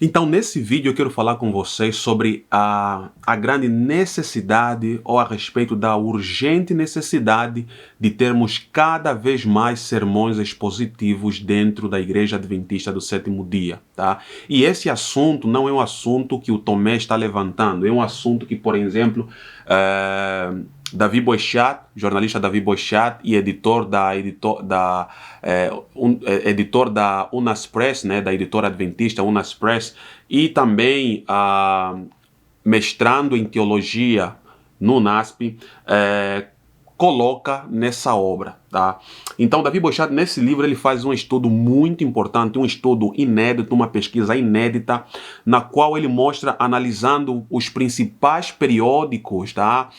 Então, nesse vídeo eu quero falar com vocês sobre a grande necessidade ou a respeito da urgente necessidade de termos cada vez mais sermões expositivos dentro da Igreja Adventista do Sétimo Dia, tá? E esse assunto não é um assunto que o Tomé está levantando, é um assunto que, por exemplo, Davi Boichat, jornalista Davi Boichat e editor da Unas Press, né, da editora adventista Unas Press, e também mestrando em teologia no NASP, coloca nessa obra, tá? Então, Davi Boichat, nesse livro, ele faz um estudo muito importante, um estudo inédito, uma pesquisa inédita, na qual ele mostra, analisando os principais periódicos, tá?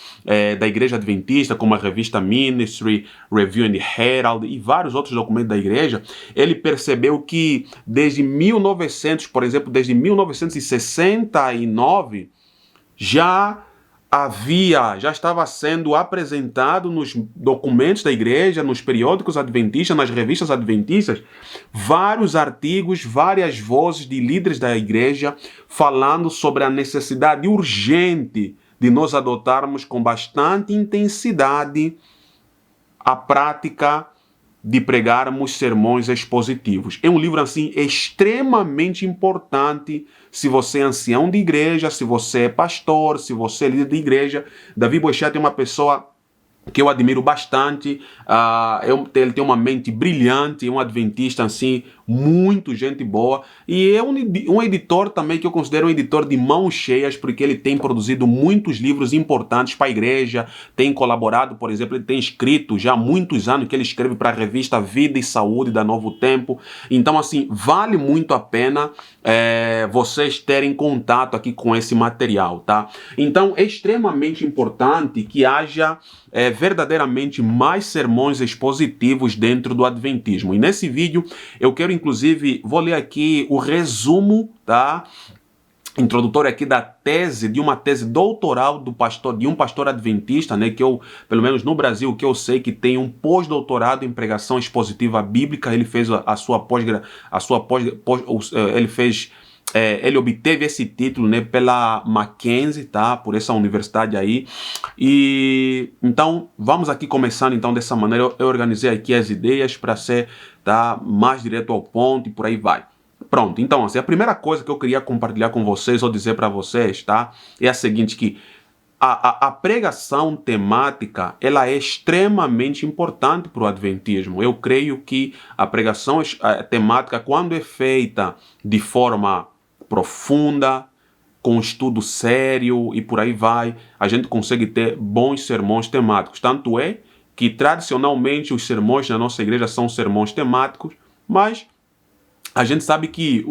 Da Igreja Adventista, como a revista Ministry, Review and Herald e vários outros documentos da Igreja. Ele percebeu que desde 1900, por exemplo, desde 1969, já estava sendo apresentado nos documentos da igreja, nos periódicos adventistas, nas revistas adventistas, vários artigos, várias vozes de líderes da igreja falando sobre a necessidade urgente de nós adotarmos com bastante intensidade a prática de pregarmos sermões expositivos. É um livro, assim, extremamente importante se você é ancião de igreja, se você é pastor, se você é líder de igreja. Davi Boichat é uma pessoa que eu admiro bastante, ele tem uma mente brilhante, é um adventista, assim, muito gente boa, e é um editor também que eu considero um editor de mãos cheias, porque ele tem produzido muitos livros importantes para a igreja, tem colaborado, por exemplo, ele tem escrito já há muitos anos que ele escreve para a revista Vida e Saúde da Novo Tempo. Então, assim, vale muito a pena vocês terem contato aqui com esse material, tá? Então, é extremamente importante que haja verdadeiramente mais sermões expositivos dentro do Adventismo. E nesse vídeo eu quero, inclusive, vou ler aqui o resumo, tá? Introdutório aqui da tese, de uma tese doutoral de um pastor adventista, né, que eu, pelo menos no Brasil, que eu sei que tem um pós-doutorado em pregação expositiva bíblica. Ele fez ele obteve esse título, né, pela Mackenzie, tá, por essa universidade aí. E então vamos aqui começando então dessa maneira. Eu organizei aqui as ideias para ser, tá, mais direto ao ponto e por aí vai. Pronto, então assim, a primeira coisa que eu queria compartilhar com vocês ou dizer para vocês, tá, é a seguinte, que a pregação temática, ela é extremamente importante para o adventismo. Eu creio que a pregação temática, quando é feita de forma profunda, com estudo sério e por aí vai, a gente consegue ter bons sermões temáticos. Tanto é que tradicionalmente os sermões na nossa igreja são sermões temáticos, mas a gente sabe que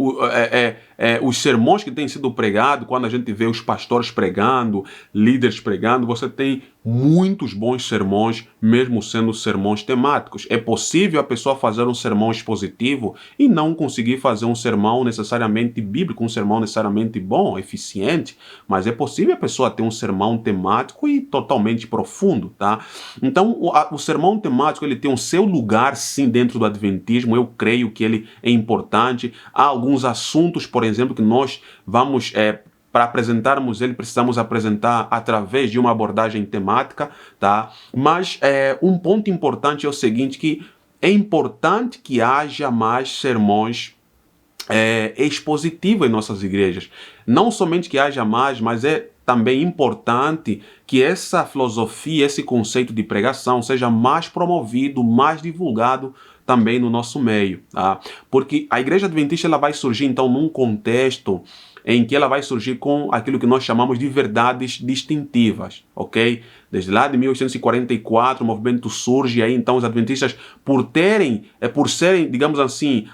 os sermões que têm sido pregados, quando a gente vê os pastores pregando, líderes pregando, você tem muitos bons sermões, mesmo sendo sermões temáticos. É possível a pessoa fazer um sermão expositivo e não conseguir fazer um sermão necessariamente bíblico, um sermão necessariamente bom, eficiente, mas é possível a pessoa ter um sermão temático e totalmente profundo, tá? Então, o sermão temático, ele tem o seu lugar, sim, dentro do adventismo. Eu creio que ele é importante. Há alguns assuntos, por exemplo, que nós vamos, para apresentarmos ele, precisamos apresentar através de uma abordagem temática, tá? Mas um ponto importante é o seguinte, que é importante que haja mais sermões expositivos em nossas igrejas. Não somente que haja mais, mas é também importante que essa filosofia, esse conceito de pregação seja mais promovido, mais divulgado também no nosso meio, tá? Porque a Igreja Adventista, ela vai surgir então num contexto em que ela vai surgir com aquilo que nós chamamos de verdades distintivas, ok? Desde lá de 1844 o movimento surge, aí então os adventistas, por serem, digamos assim,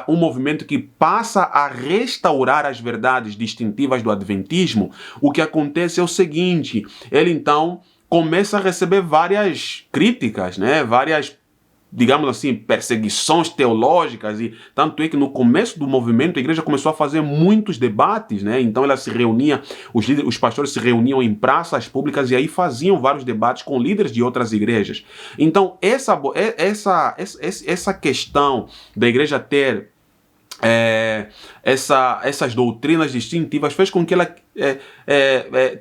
um movimento que passa a restaurar as verdades distintivas do adventismo. O que acontece é o seguinte: ele então começa a receber várias críticas, né? Várias, digamos assim, perseguições teológicas, e tanto é que no começo do movimento a igreja começou a fazer muitos debates, né? Então ela se reunia, os pastores se reuniam em praças públicas e aí faziam vários debates com líderes de outras igrejas. Então essa questão da igreja ter essas doutrinas distintivas fez com que ela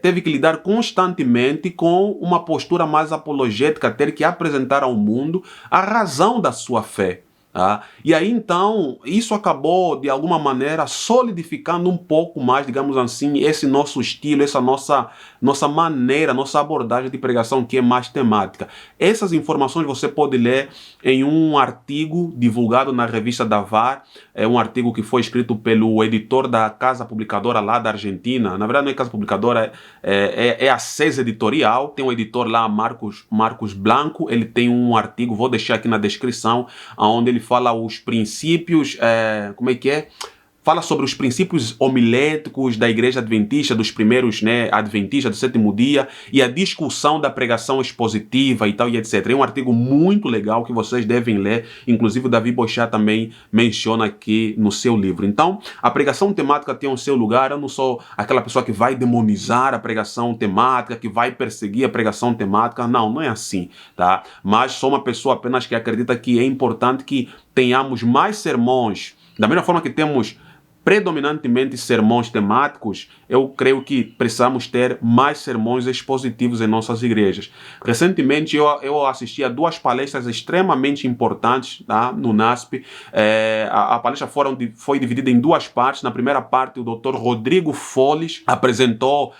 teve que lidar constantemente com uma postura mais apologética, ter que apresentar ao mundo a razão da sua fé. Tá? E aí então isso acabou de alguma maneira solidificando um pouco mais, digamos assim, esse nosso estilo, essa nossa maneira, nossa abordagem de pregação, que é mais temática. Essas informações você pode ler em um artigo divulgado na revista da VAR, é um artigo que foi escrito pelo editor da casa publicadora lá da Argentina. Na verdade não é casa publicadora, é a CES Editorial, tem um editor lá, Marcos Blanco. Ele tem um artigo, vou deixar aqui na descrição, onde ele fala os princípios, como é que é? Fala sobre os princípios homiléticos da Igreja Adventista, dos primeiros, né, Adventistas do sétimo dia, e a discussão da pregação expositiva e tal, e etc. É um artigo muito legal que vocês devem ler, inclusive o Davi Bochá também menciona aqui no seu livro. Então, a pregação temática tem o seu lugar. Eu não sou aquela pessoa que vai demonizar a pregação temática, que vai perseguir a pregação temática. Não é assim, tá? Mas sou uma pessoa apenas que acredita que é importante que tenhamos mais sermões, da mesma forma que temos predominantemente sermões temáticos. Eu creio que precisamos ter mais sermões expositivos em nossas igrejas. Recentemente eu assisti a 2 palestras extremamente importantes, tá, no NASP. A palestra foi dividida em 2 partes. Na primeira parte, o Dr. Rodrigo Foles apresentou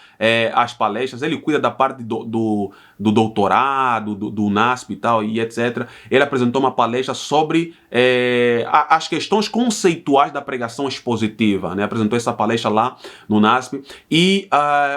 as palestras. Ele cuida da parte do doutorado, do NASP e tal, e etc. Ele apresentou uma palestra sobre as questões conceituais da pregação expositiva, né? Apresentou essa palestra lá no NASP. E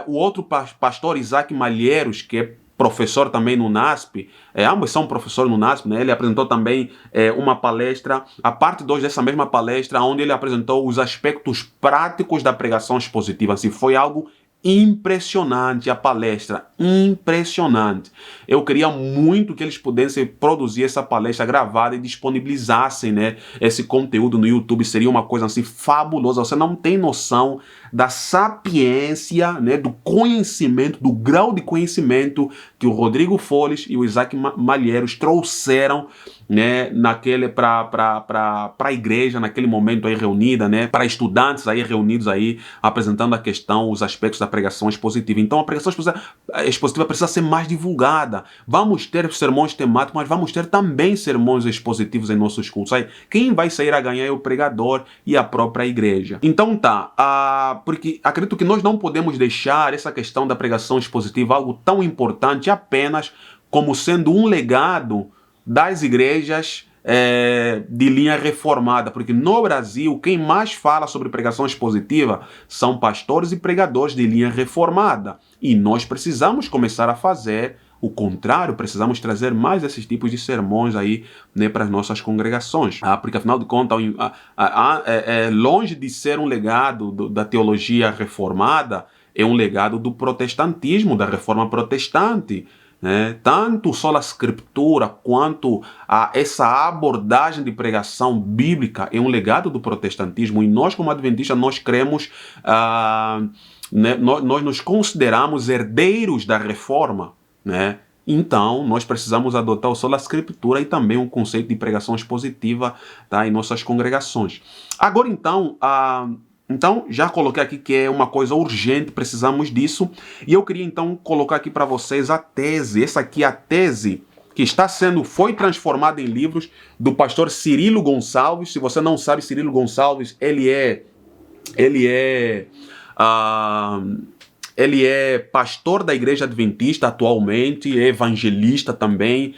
o outro pastor, Isaac Malheiros, que é professor também no NASP, ambos são professores no NASP, né? Ele apresentou também uma palestra, a parte 2 dessa mesma palestra, onde ele apresentou os aspectos práticos da pregação expositiva. Assim, foi algo impressionante a palestra, impressionante. Eu queria muito que eles pudessem produzir essa palestra gravada e disponibilizassem, né, esse conteúdo no YouTube. Seria uma coisa assim fabulosa. Você não tem noção da sapiência, né, do conhecimento, do grau de conhecimento que o Rodrigo Foles e o Isaac Malheiros trouxeram, né, para a igreja naquele momento aí reunida, né, para estudantes aí reunidos aí, apresentando a questão, os aspectos da pregação expositiva. Então a pregação expositiva precisa ser mais divulgada. Vamos ter sermões temáticos, mas vamos ter também sermões expositivos em nossos cultos. Aí quem vai sair a ganhar é o pregador e a própria igreja. Então tá, porque acredito que nós não podemos deixar essa questão da pregação expositiva algo tão importante apenas como sendo um legado das igrejas de linha reformada, porque no Brasil quem mais fala sobre pregação expositiva são pastores e pregadores de linha reformada, e nós precisamos começar a fazer o contrário. Precisamos trazer mais esses tipos de sermões aí, né, para as nossas congregações, porque afinal de contas longe de ser um legado da teologia reformada, é um legado do protestantismo, da reforma protestante. Tanto sola scriptura quanto essa abordagem de pregação bíblica é um legado do protestantismo, e nós como adventistas nós cremos, nós nos consideramos herdeiros da reforma, né? Então nós precisamos adotar o sola scriptura e também um conceito de pregação expositiva, tá, em nossas congregações. Agora então, já coloquei aqui que é uma coisa urgente, precisamos disso. E eu queria então colocar aqui para vocês a tese. Essa aqui é a tese que foi transformada em livros, do pastor Cirilo Gonçalves. Se você não sabe, Cirilo Gonçalves, ele é pastor da Igreja Adventista atualmente, é evangelista também.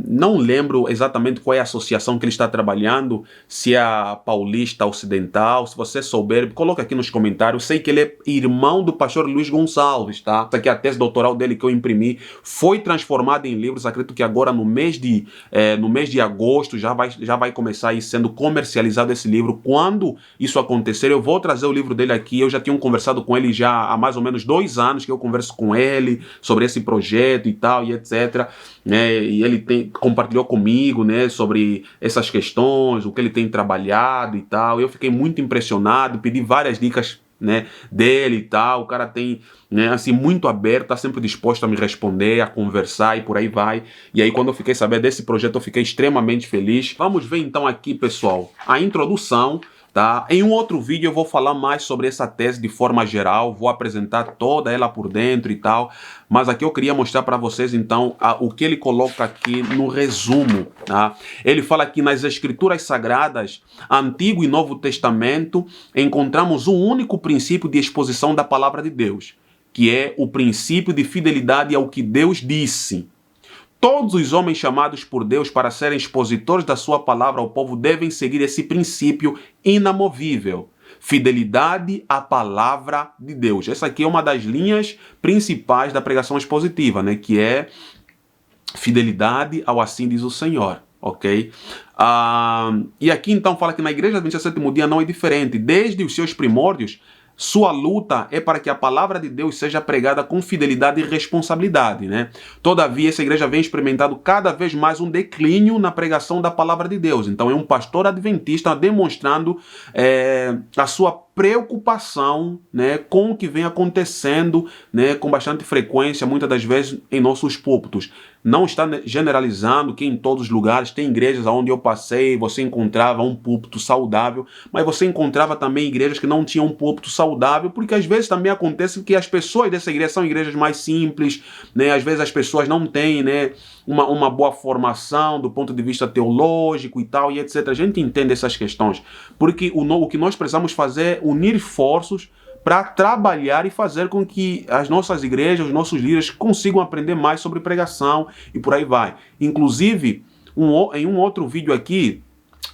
Não lembro exatamente qual é a associação que ele está trabalhando, se é a Paulista Ocidental. Se você souber, coloca aqui nos comentários. Sei que ele é irmão do pastor Luiz Gonçalves, tá? Essa aqui é a tese doutoral dele que eu imprimi. Foi transformada em livros. Acredito que agora no mês de agosto já vai começar aí sendo comercializado esse livro. Quando isso acontecer, eu vou trazer o livro dele aqui. Eu já tinha conversado com ele já há mais ou menos 2 anos que eu converso com ele sobre esse projeto e tal, e etc. E ele compartilhou comigo, né, sobre essas questões, o que ele tem trabalhado e tal. Eu fiquei muito impressionado, pedi várias dicas né, dele e tal. O cara tem, né, assim, muito aberto, tá sempre disposto a me responder, a conversar e por aí vai. E aí quando eu fiquei sabendo desse projeto eu fiquei extremamente feliz. Vamos ver então aqui, pessoal, a introdução. Tá? Em um outro vídeo eu vou falar mais sobre essa tese de forma geral, vou apresentar toda ela por dentro e tal, mas aqui eu queria mostrar para vocês então o que ele coloca aqui no resumo. Tá? Ele fala que nas Escrituras Sagradas, Antigo e Novo Testamento, encontramos um único princípio de exposição da palavra de Deus, que é o princípio de fidelidade ao que Deus disse. Todos os homens chamados por Deus para serem expositores da sua palavra ao povo devem seguir esse princípio inamovível. Fidelidade à palavra de Deus. Essa aqui é uma das linhas principais da pregação expositiva, né? Que é fidelidade ao assim diz o Senhor. Ok? E aqui então fala que na Igreja Adventista do Sétimo Dia não é diferente. Desde os seus primórdios, sua luta é para que a palavra de Deus seja pregada com fidelidade e responsabilidade, né? Todavia, essa igreja vem experimentando cada vez mais um declínio na pregação da palavra de Deus. Então, é um pastor adventista demonstrando a sua preocupação, né, com o que vem acontecendo, né, com bastante frequência, muitas das vezes em nossos púlpitos. Não está generalizando que em todos os lugares, tem igrejas onde eu passei, você encontrava um púlpito saudável, mas você encontrava também igrejas que não tinham um púlpito saudável, porque às vezes também acontece que as pessoas dessa igreja são igrejas mais simples, né, às vezes as pessoas não têm, né, uma boa formação do ponto de vista teológico e tal, e etc. A gente entende essas questões, porque o que nós precisamos fazer é unir esforços para trabalhar e fazer com que as nossas igrejas, os nossos líderes consigam aprender mais sobre pregação e por aí vai. Inclusive, em um outro vídeo aqui,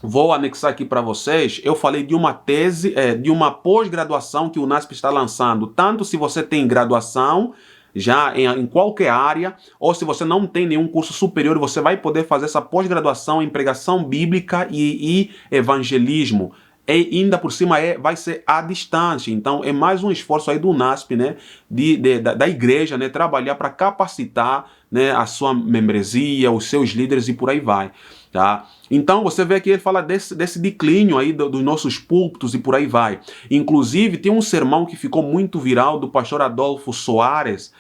vou anexar aqui para vocês, eu falei de uma tese, de uma pós-graduação que o NASP está lançando, tanto se você tem graduação, já em qualquer área, ou se você não tem nenhum curso superior, você vai poder fazer essa pós-graduação em pregação bíblica e evangelismo. E ainda por cima vai ser à distância. Então é mais um esforço aí do NASP, né, da igreja, né, trabalhar para capacitar, né, a sua membresia, os seus líderes e por aí vai. Tá? Então você vê aqui, ele fala desse declínio aí dos nossos púlpitos e por aí vai. Inclusive tem um sermão que ficou muito viral do pastor Adolfo Soares,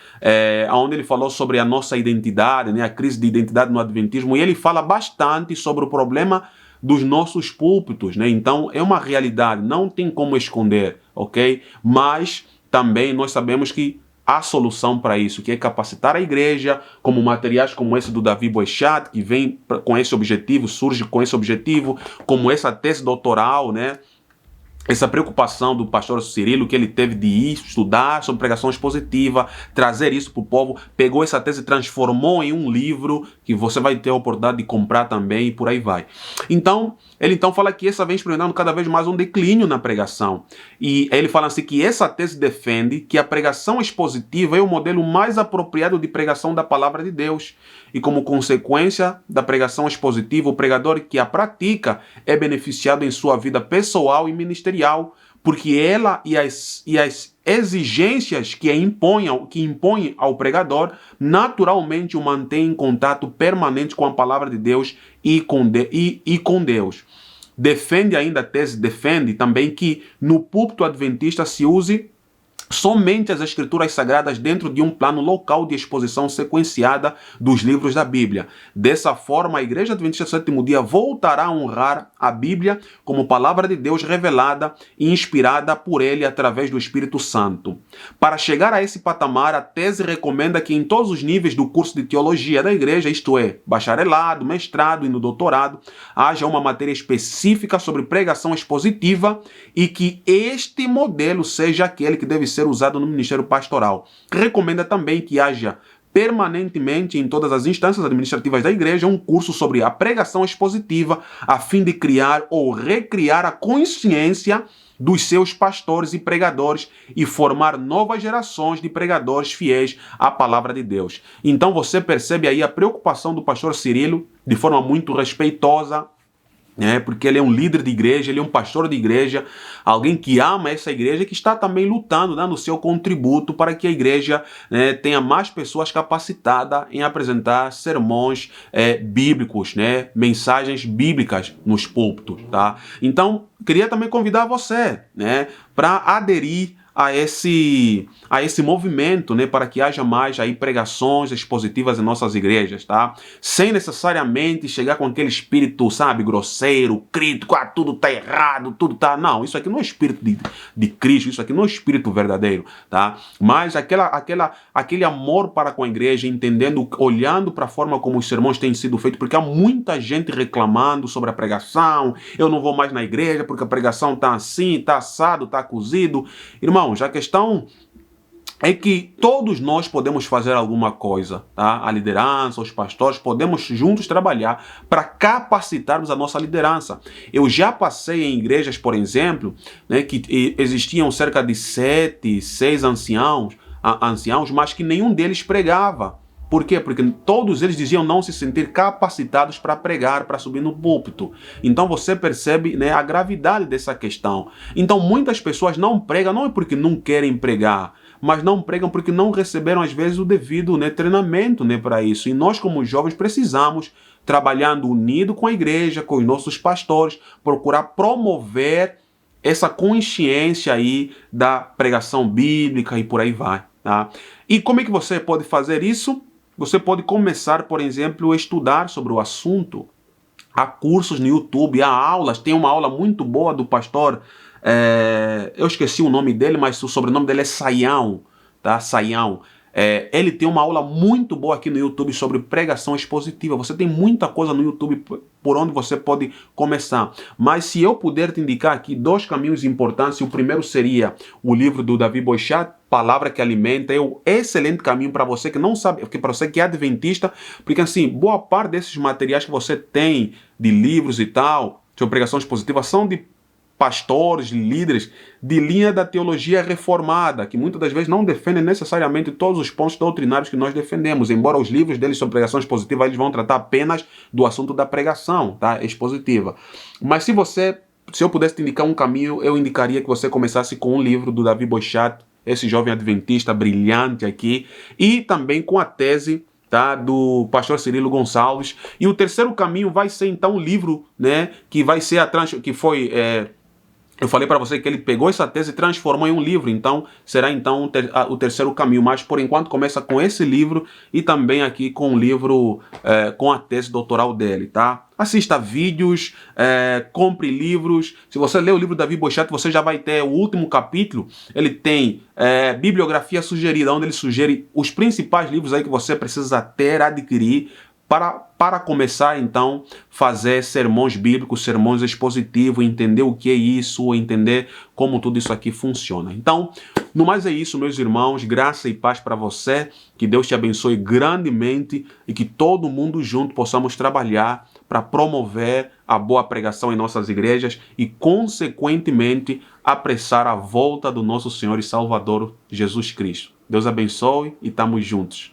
onde ele falou sobre a nossa identidade, né, a crise de identidade no Adventismo, e ele fala bastante sobre o problema dos nossos púlpitos, né? Então é uma realidade, não tem como esconder, ok? Mas também nós sabemos que há solução para isso, que é capacitar a igreja, como materiais como esse do Davi Boechat, que vem com esse objetivo, surge com esse objetivo, como essa tese doutoral, né? Essa preocupação do pastor Cirilo, que ele teve de ir estudar sobre pregação expositiva, trazer isso para o povo, pegou essa tese e transformou em um livro que você vai ter a oportunidade de comprar também e por aí vai. Então, ele então fala que essa vem experimentando cada vez mais um declínio na pregação. E ele fala assim que essa tese defende que a pregação expositiva é o modelo mais apropriado de pregação da palavra de Deus. E como consequência da pregação expositiva, o pregador que a pratica é beneficiado em sua vida pessoal e ministerial, porque ela e as exigências que impõem ao pregador naturalmente o mantém em contato permanente com a palavra de Deus e com Deus. Defende ainda a tese, defende também que no púlpito adventista se use somente as Escrituras Sagradas dentro de um plano local de exposição sequenciada dos livros da Bíblia. Dessa forma, a Igreja Adventista do Sétimo Dia voltará a honrar a Bíblia como palavra de Deus revelada e inspirada por ele através do Espírito Santo. Para chegar a esse patamar, a tese recomenda que em todos os níveis do curso de teologia da Igreja, isto é, bacharelado, mestrado e no doutorado, haja uma matéria específica sobre pregação expositiva e que este modelo seja aquele que deve ser usado no ministério pastoral. Recomenda também que haja permanentemente em todas as instâncias administrativas da igreja um curso sobre a pregação expositiva a fim de criar ou recriar a consciência dos seus pastores e pregadores e formar novas gerações de pregadores fiéis à palavra de Deus. Então você percebe aí a preocupação do pastor Cirilo de forma muito respeitosa, porque ele é um líder de igreja, ele é um pastor de igreja, alguém que ama essa igreja e que está também lutando, dando o seu contributo para que a igreja, né, tenha mais pessoas capacitadas em apresentar sermões bíblicos, né, mensagens bíblicas nos púlpitos, tá? Então, queria também convidar você, né, para aderir a esse movimento, né, para que haja mais aí pregações expositivas em nossas igrejas, tá? Sem necessariamente chegar com aquele espírito, sabe, grosseiro, crítico, tudo tá errado, tudo tá... Não, isso aqui não é espírito de Cristo, isso aqui não é espírito verdadeiro, tá? Mas aquele amor para com a igreja, entendendo, olhando para a forma como os sermões têm sido feitos, porque há muita gente reclamando sobre a pregação, eu não vou mais na igreja porque a pregação tá assim, tá assado, tá cozido. Irmãos, a questão é que todos nós podemos fazer alguma coisa, tá? A liderança, os pastores, podemos juntos trabalhar para capacitarmos a nossa liderança. Eu já passei em igrejas, por exemplo, né, que existiam cerca de 7, 6 anciãos, mas que nenhum deles pregava. Por quê? Porque todos eles diziam não se sentir capacitados para pregar, para subir no púlpito. Então você percebe, né, a gravidade dessa questão. Então muitas pessoas não pregam, não é porque não querem pregar, mas não pregam porque não receberam às vezes o devido, né, treinamento, né, para isso. E nós como jovens precisamos, trabalhando unido com a igreja, com os nossos pastores, procurar promover essa consciência aí da pregação bíblica e por aí vai, tá? E como é que você pode fazer isso? Você pode começar, por exemplo, a estudar sobre o assunto. Há cursos no YouTube, há aulas. Tem uma aula muito boa do pastor, eu esqueci o nome dele, mas o sobrenome dele é Saião, tá? Saião. Ele tem uma aula muito boa aqui no YouTube sobre pregação expositiva. Você tem muita coisa no YouTube por onde você pode começar. Mas se eu puder te indicar aqui 2 caminhos importantes, o primeiro seria o livro do Davi Boichat, Palavra que Alimenta. É um excelente caminho para você que não sabe, para você que é adventista, porque assim, boa parte desses materiais que você tem de livros e tal, sobre pregação expositiva, são de pastores, líderes de linha da teologia reformada, que muitas das vezes não defendem necessariamente todos os pontos doutrinários que nós defendemos, embora os livros deles sobre pregação expositiva, eles vão tratar apenas do assunto da pregação, tá, expositiva. Mas se eu pudesse te indicar um caminho, eu indicaria que você começasse com um livro do Davi Boichat, esse jovem adventista brilhante aqui, e também com a tese, tá, do pastor Cirilo Gonçalves. E o terceiro caminho vai ser então um livro, né, que vai ser eu falei para você que ele pegou essa tese e transformou em um livro, então será então o terceiro caminho, mas por enquanto começa com esse livro e também aqui com o livro, com a tese doutoral dele, tá? Assista vídeos, compre livros. Se você ler o livro do Davi Boichat, você já vai ter o último capítulo. Ele tem bibliografia sugerida, onde ele sugere os principais livros aí que você precisa ter, adquirir, para começar, então, fazer sermões bíblicos, sermões expositivos, entender o que é isso, entender como tudo isso aqui funciona. Então, no mais é isso, meus irmãos, graça e paz para você, que Deus te abençoe grandemente e que todo mundo junto possamos trabalhar para promover a boa pregação em nossas igrejas e, consequentemente, apressar a volta do nosso Senhor e Salvador Jesus Cristo. Deus abençoe e estamos juntos.